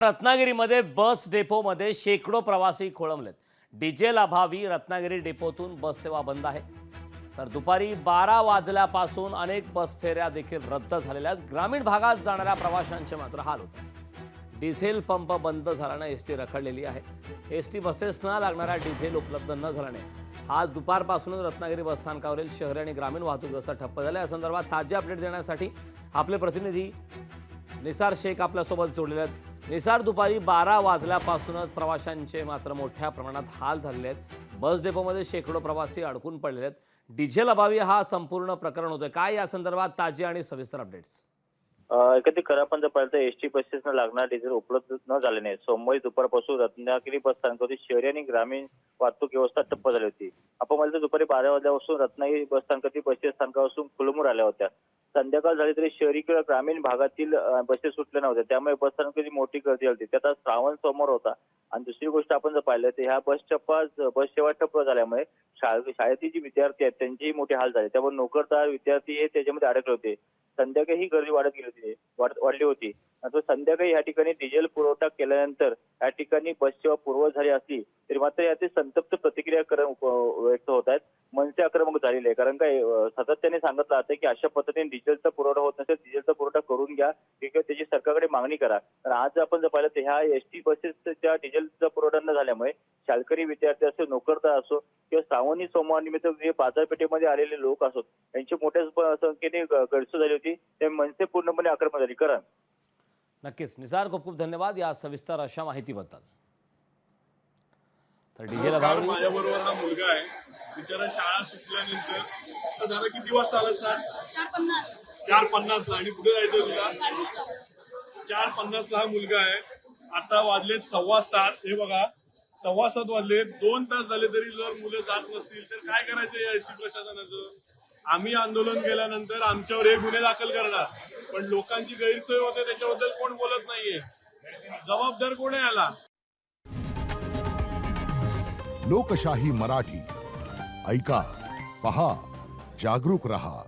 रत्नागिरीमध्ये बस डेपोमध्ये शेकडो प्रवासी खोळंबलेत। डिझेल अभावी रत्नागिरी डेपोतून बस सेवा बंद आहे। तर दुपारी 12 वाजल्यापासून अनेक बस फेऱ्या देखील रद्द झालेल्या आहेत। ग्रामीण भागात जाणाऱ्या प्रवाशांचे मात्र हाल होत आहेत। डिझेल पंप बंद झाल्याने एसटी रखडलेली आहे। एसटी बसेसना लागणारा डिझेल उपलब्ध न झाल्याने आज दुपारपासूनच रत्नागिरी बसस्थानकावरील शहरी आणि ग्रामीण वाहतूक व्यवस्था ठप्प झाली। या संदर्भात ताजे अपडेट देण्यासाठी आपले प्रतिनिधी निसार शेख आपल्यासोबत जोडलेले आहेत। निसार, दुपारी 12 वाजल्यापासूनच प्रवाशांचे मात्र मोठ्या प्रमाणात हाल झालेले आहेत। बस डेपोमध्ये शेकडो प्रवासी अडकून पडलेले आहेत। डिझेल अभावी हा संपूर्ण प्रकरण होतोय। काय या संदर्भात ताजे आणि सविस्तर अपडेट्स? एकंदरीत खरं आपण जर पाहिलं तर एसटी बसेसना लागणारा डिझेल उपलब्ध न झाल्याने सोमवारी दुपारपासून रत्नागिरी बस स्थानकावरील शहरी आणि ग्रामीण वाहतूक व्यवस्था ठप्प झाली होती। आपण पाहिलं तर दुपारी 12 वाजल्यापासून रत्नागिरी बस स्थानकातील बसेस स्थानकापासून खुलमूर आल्या होत्या। संध्याकाळ झाली तरी शहरी किंवा ग्रामीण भागातील बसेस सुटल्या नव्हत्या, त्यामुळे बस स्थानकाची मोठी गर्दी होती। त्यात आज श्रावण सोमवार होता आणि दुसरी गोष्ट आपण जर पाहिलं तर ह्या बस सेवा ठप्प झाल्यामुळे शाळेतील जी विद्यार्थी आहेत त्यांचेही मोठे हाल झाले। त्यामुळे नोकरदार विद्यार्थी हे त्याच्यामध्ये अडकले होते। संध्याकाळी ही गर्दी वाढली होती। आता संध्याकाळी या ठिकाणी डिझेल पुरवठा केल्यानंतर या ठिकाणी बस सेवा पूर्ववत झाली असली तरी मात्र यातील संतप्त प्रतिक्रिया व्यक्त होत आहेत। मनसे आक्रमक झालेले आहे, कारण काय सातत्याने सांगितलं जातं की अशा पद्धतीने डिझेलचा पुरवठा होत नसेल, डिझेलचा पुरवठा करून घ्या किंवा त्याची सरकारकडे मागणी करा। तर आज आपण जर पाहिलं तर ह्या एसटी बसेसच्या डिझेलचा पुरवठा न झाल्यामुळे शाळकरी विद्यार्थी असो, नोकरदार असो किंवा श्रावणी सोमवार निमित्त जे बाजारपेठेमध्ये आलेले लोक असो यांची मोठ्या संख्येने गैरसोय झाली होती। ते मनसे पूर्णपणे आक्रमक झाली। करण नक्कीच निसार, खूप खूप धन्यवाद या सविस्तर अशा माहितीबद्दल। तर डिझेल अभावी माझ्याबरोबर हा मुलगा आहे, बिचारा शाळा सुटल्यानंतर तर दादा किती वाजता आला सर? 4:50 ला। आणि कुठे जायचं तुला? 4:50 ला हा मुलगा आहे। आता वाजलेत 7:15। हे बघा 7:15 वाजले, 2 तास झाले तरी जर मुलं जात नसतील तर काय करायचं या एसटी प्रशासनाचं? आम्ही आंदोलन केल्यानंतर आमच्यावर हे गुन्हे दाखल करणार, पण लोकांची गैरसोय होते त्याच्याबद्दल कोण बोलत नाहीये। जबाबदार कोण आहे याला? लोकशाही मराठी ऐका, पहा, जागरूक रहा।